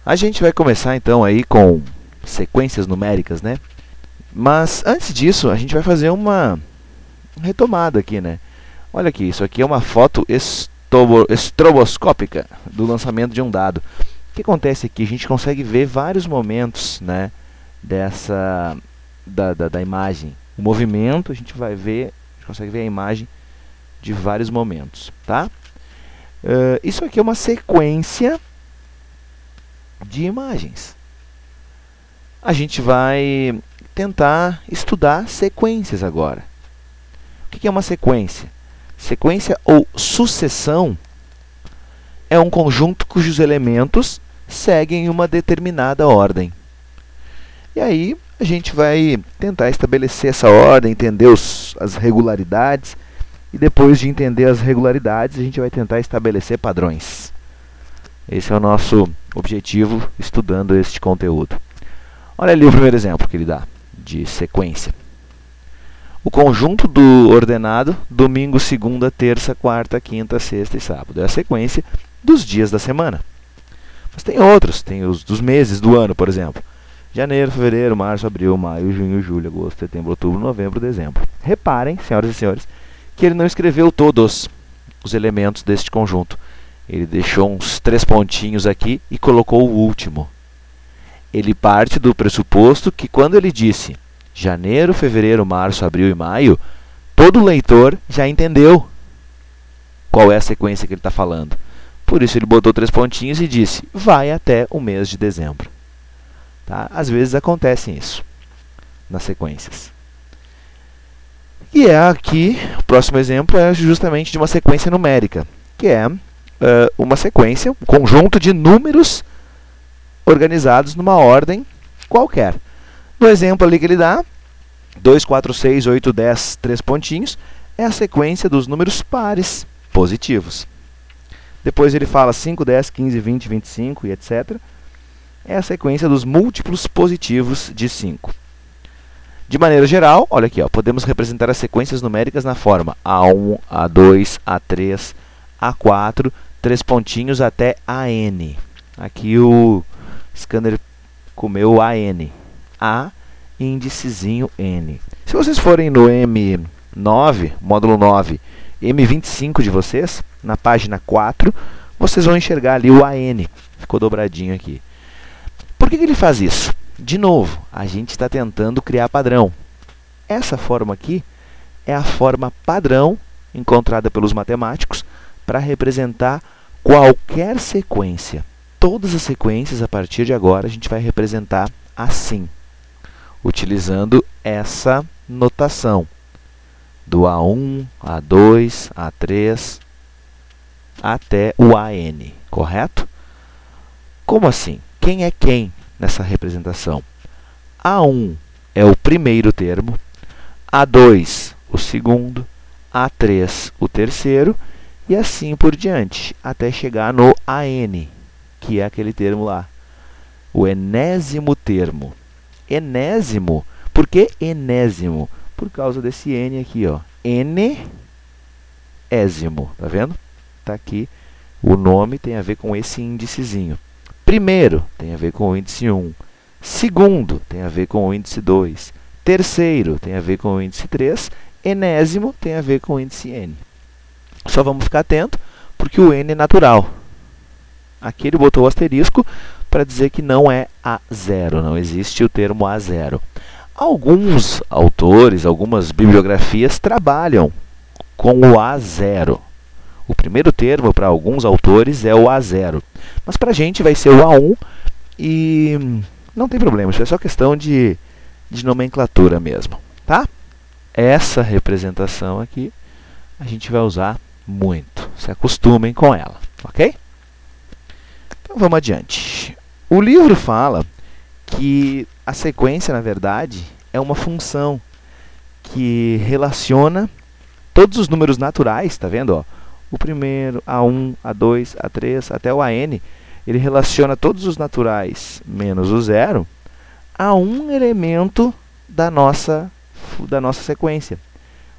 A gente vai começar então aí com sequências numéricas, né? Mas antes disso, a gente vai fazer uma retomada aqui, né? Olha aqui, isso aqui é uma foto estroboscópica do lançamento de um dado. O que acontece aqui? A gente consegue ver vários momentos, né, da imagem. O movimento, a gente consegue ver a imagem de vários momentos, tá? Isso aqui é uma sequência de imagens. A gente vai tentar estudar sequências agora. O que é uma sequência? Sequência ou sucessão é um conjunto cujos elementos seguem uma determinada ordem. E aí a gente vai tentar estabelecer essa ordem, entender as regularidades, e depois de entender as regularidades, a gente vai tentar estabelecer padrões. Esse é o nosso objetivo estudando este conteúdo. Olha ali o primeiro exemplo que ele dá de sequência. O conjunto do ordenado domingo, segunda, terça, quarta, quinta, sexta e sábado. É a sequência dos dias da semana. Mas tem outros, tem os dos meses do ano, por exemplo. Janeiro, fevereiro, março, abril, maio, junho, julho, agosto, setembro, outubro, novembro, dezembro. Reparem, senhoras e senhores, que ele não escreveu todos os elementos deste conjunto. Ele deixou uns 3 pontinhos aqui e colocou o último. Ele parte do pressuposto que quando ele disse janeiro, fevereiro, março, abril e maio, todo leitor já entendeu qual é a sequência que ele está falando. Por isso ele botou 3 pontinhos e disse, vai até o mês de dezembro. Tá? Às vezes acontece isso nas sequências. E aqui, o próximo exemplo é justamente de uma sequência numérica, que é uma sequência, um conjunto de números organizados numa ordem qualquer. No exemplo ali que ele dá, 2, 4, 6, 8, 10, 3 pontinhos, é a sequência dos números pares positivos. Depois ele fala 5, 10, 15, 20, 25 e etc. É a sequência dos múltiplos positivos de 5. De maneira geral, olha aqui, ó, podemos representar as sequências numéricas na forma A1, A2, A3, A4, 3 pontinhos até AN. Aqui o scanner comeu AN. A, índicezinho N. Se vocês forem no M9, módulo 9, M25 de vocês, na página 4, vocês vão enxergar ali o AN. Ficou dobradinho aqui. Por que ele faz isso? De novo, a gente está tentando criar padrão. Essa forma aqui é a forma padrão encontrada pelos matemáticos para representar qualquer sequência. Todas as sequências, a partir de agora, a gente vai representar assim, utilizando essa notação do A1, A2, A3, até o AN, correto? Como assim? Quem é quem nessa representação? A1 é o primeiro termo, A2 o segundo, A3 o terceiro, e assim por diante, até chegar no AN, que é aquele termo lá, o enésimo termo. Enésimo, por que enésimo? Por causa desse N aqui, ó, enésimo, tá vendo? Tá aqui, o nome tem a ver com esse índicezinho. Primeiro tem a ver com o índice 1, segundo tem a ver com o índice 2, terceiro tem a ver com o índice 3, enésimo tem a ver com o índice N. Só vamos ficar atento, porque o N é natural. Aqui ele botou o asterisco para dizer que não é A0, não existe o termo A0. Alguns autores, algumas bibliografias trabalham com o A0. O primeiro termo para alguns autores é o A0. Mas para a gente vai ser o A1 e não tem problema, isso é só questão de nomenclatura mesmo. Tá? Essa representação aqui a gente vai usar muito. Se acostumem com ela, ok? Então vamos adiante. O livro fala que a sequência, na verdade, é uma função que relaciona todos os números naturais, está vendo? Ó? O primeiro, A1, A2, A3, até o AN, ele relaciona todos os naturais menos o zero a um elemento da nossa sequência.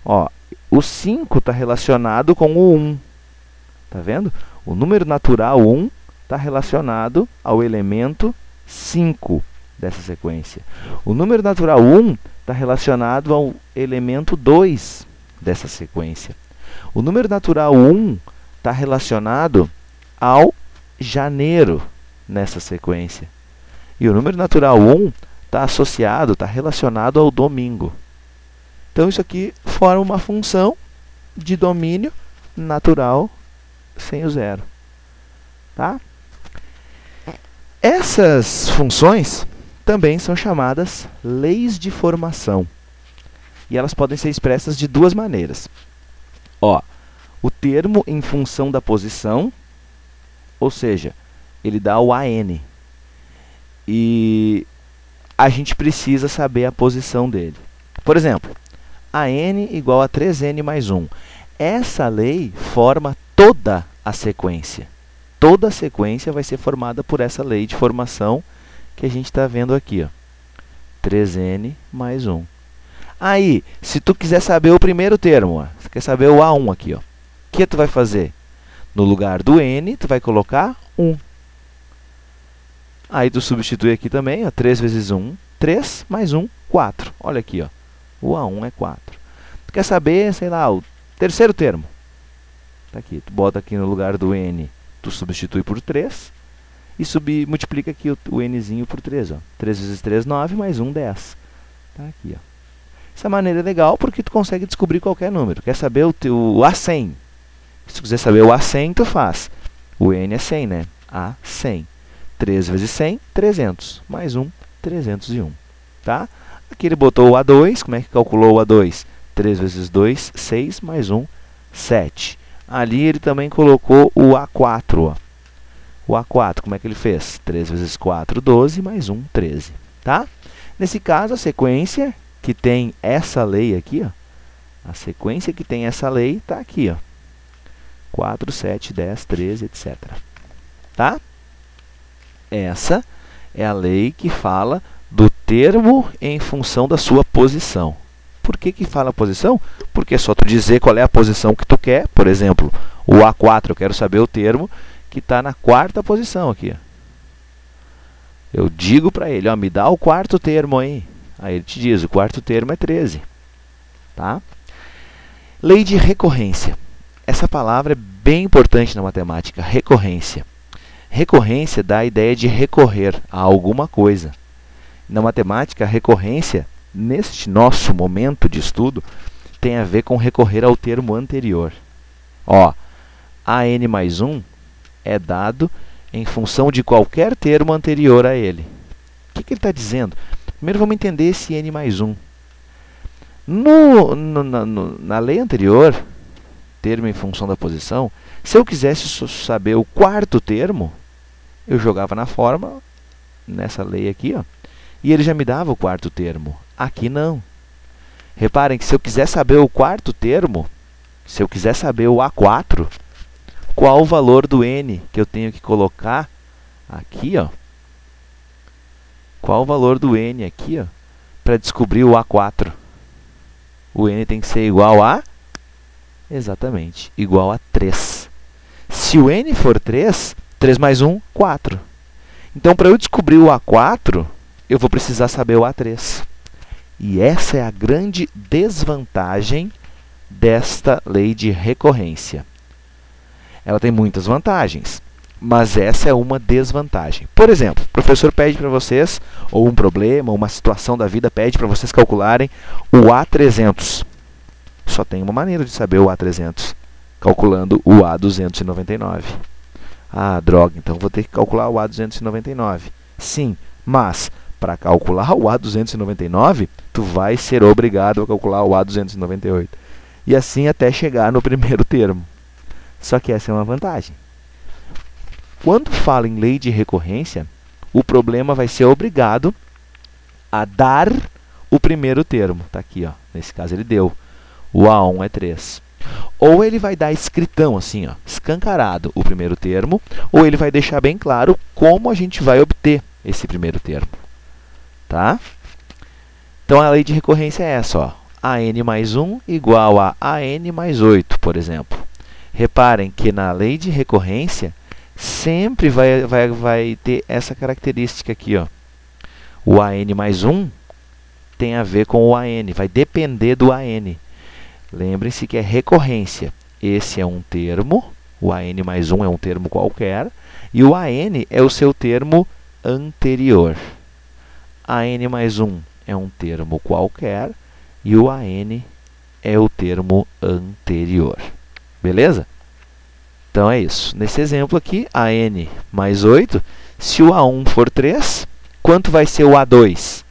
Ó, o 5 está relacionado com o 1. Tá vendo? O número natural 1 está relacionado ao elemento 5 dessa sequência. O número natural 1 está relacionado ao elemento 2 dessa sequência. O número natural 1 está relacionado ao janeiro nessa sequência. E o número natural 1 está associado, está relacionado ao domingo. Então, isso aqui forma uma função de domínio natural sem o zero. Tá? Essas funções também são chamadas leis de formação. E elas podem ser expressas de duas maneiras. Ó, o termo em função da posição, ou seja, ele dá o AN. E a gente precisa saber a posição dele. Por exemplo, AN igual a 3N mais 1. Essa lei forma toda a sequência. Toda a sequência vai ser formada por essa lei de formação que a gente está vendo aqui. Ó. 3N mais 1. Aí, se tu quiser saber o primeiro termo, ó, você quer saber o A1 aqui, ó, o que tu vai fazer? No lugar do N, tu vai colocar 1. Aí tu substitui aqui também, ó, 3 vezes 1, 3 mais 1, 4. Olha aqui, ó, o A1 é 4. Tu quer saber, sei lá, o terceiro termo? Tá aqui, tu bota aqui no lugar do N, tu substitui por 3 e multiplica aqui o Nzinho por 3. Ó. 3 vezes 3, 9, mais 1, 10. Tá aqui, ó. Essa maneira é legal porque tu consegue descobrir qualquer número. Quer saber o A100? Se tu quiser saber o A100, tu faz. O N é 100, né? A100. 3 vezes 100, 300. Mais 1, 301. Tá? Aqui ele botou o A2. Como é que calculou o A2? 3 vezes 2, 6. Mais 1, 7. Ali ele também colocou o A4. Ó. O A4, como é que ele fez? 3 vezes 4, 12. Mais 1, 13. Tá? Nesse caso, a sequência que tem essa lei aqui, ó, a sequência que tem essa lei está aqui, ó, 4, 7, 10, 13, etc. Tá? Essa é a lei que fala do termo em função da sua posição. Por que fala posição? Porque é só tu dizer qual é a posição que tu quer. Por exemplo, o A4, eu quero saber o termo que está na quarta posição aqui. Ó. Eu digo para ele, ó, me dá o quarto termo aí. Aí ele te diz, o quarto termo é 13. Tá? Lei de recorrência. Essa palavra é bem importante na matemática, recorrência. Recorrência dá a ideia de recorrer a alguma coisa. Na matemática, a recorrência, neste nosso momento de estudo, tem a ver com recorrer ao termo anterior. Ó, AN mais 1 é dado em função de qualquer termo anterior a ele. O que ele está dizendo? Primeiro vamos entender esse N mais 1. Na lei anterior, termo em função da posição, se eu quisesse saber o quarto termo, eu jogava na fórmula, nessa lei aqui, ó, e ele já me dava o quarto termo. Aqui não. Reparem que se eu quiser saber o quarto termo, se eu quiser saber o A4, qual o valor do N que eu tenho que colocar aqui, ó? Qual o valor do N aqui, ó, para descobrir o A4? O N tem que ser igual a... Exatamente, igual a 3. Se o N for 3, 3 mais 1, 4. Então, para eu descobrir o A4, eu vou precisar saber o A3. E essa é a grande desvantagem desta lei de recorrência. Ela tem muitas vantagens, mas essa é uma desvantagem. Por exemplo, o professor pede para vocês, ou um problema, uma situação da vida pede para vocês calcularem o A300. Só tem uma maneira de saber o A300, calculando o A299. Ah, droga, então vou ter que calcular o A299. Sim, mas para calcular o A299, tu vai ser obrigado a calcular o A298. E assim até chegar no primeiro termo. Só que essa é uma vantagem. Quando fala em lei de recorrência, o problema vai ser obrigado a dar o primeiro termo. Está aqui, ó. Nesse caso ele deu. O A1 é 3. Ou ele vai dar escritão, assim, ó, escancarado, o primeiro termo, ou ele vai deixar bem claro como a gente vai obter esse primeiro termo. Tá? Então, a lei de recorrência é essa, ó. AN mais 1 igual a AN mais 8, por exemplo. Reparem que na lei de recorrência, sempre vai ter essa característica aqui, ó. O AN mais 1 tem a ver com o AN, vai depender do AN. Lembrem-se que é recorrência. Esse é um termo, o AN mais 1 é um termo qualquer, e o AN é o seu termo anterior. AN mais 1 é um termo qualquer, e o AN é o termo anterior. Beleza? Então é isso. Nesse exemplo aqui, AN mais 8, se o A1 for 3, quanto vai ser o A2?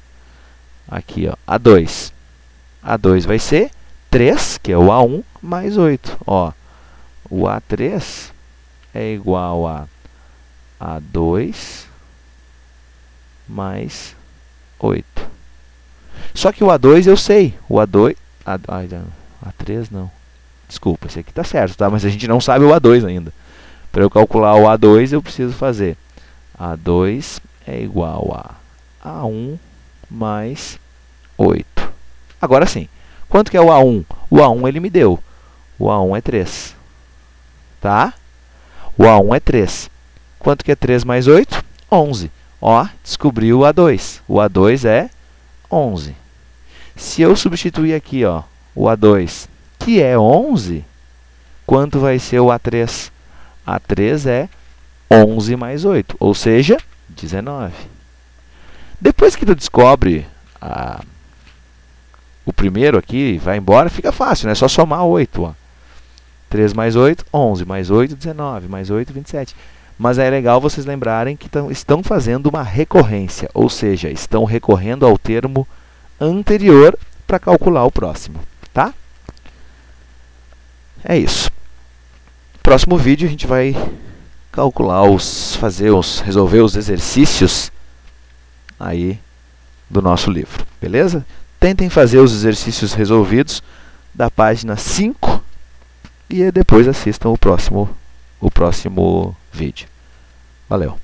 Aqui, ó, A2. A2 vai ser 3, que é o A1, mais 8. Ó, o A3 é igual a A2 mais 8. Só que o A2 eu sei. O A2... A3 não. Desculpa, esse aqui está certo, tá? Mas a gente não sabe o A2 ainda. Para eu calcular o A2, eu preciso fazer A2 é igual a A1 mais 8. Agora sim, quanto que é o A1? O A1 ele me deu. O A1 é 3. Tá? O A1 é 3. Quanto que é 3 mais 8? 11. Ó, descobri o A2. O A2 é 11. Se eu substituir aqui, ó, o A2, que é 11, quanto vai ser o A3? A3 é 11 mais 8, ou seja, 19. Depois que tu descobre o primeiro aqui, vai embora, fica fácil, né? É só somar 8. Ó. 3 mais 8, 11. Mais 8, 19. Mais 8, 27. Mas é legal vocês lembrarem que estão fazendo uma recorrência, ou seja, estão recorrendo ao termo anterior para calcular o próximo, tá? É isso. Próximo vídeo a gente vai calcular resolver os exercícios aí do nosso livro, beleza? Tentem fazer os exercícios resolvidos da página 5 e depois assistam o próximo vídeo. Valeu!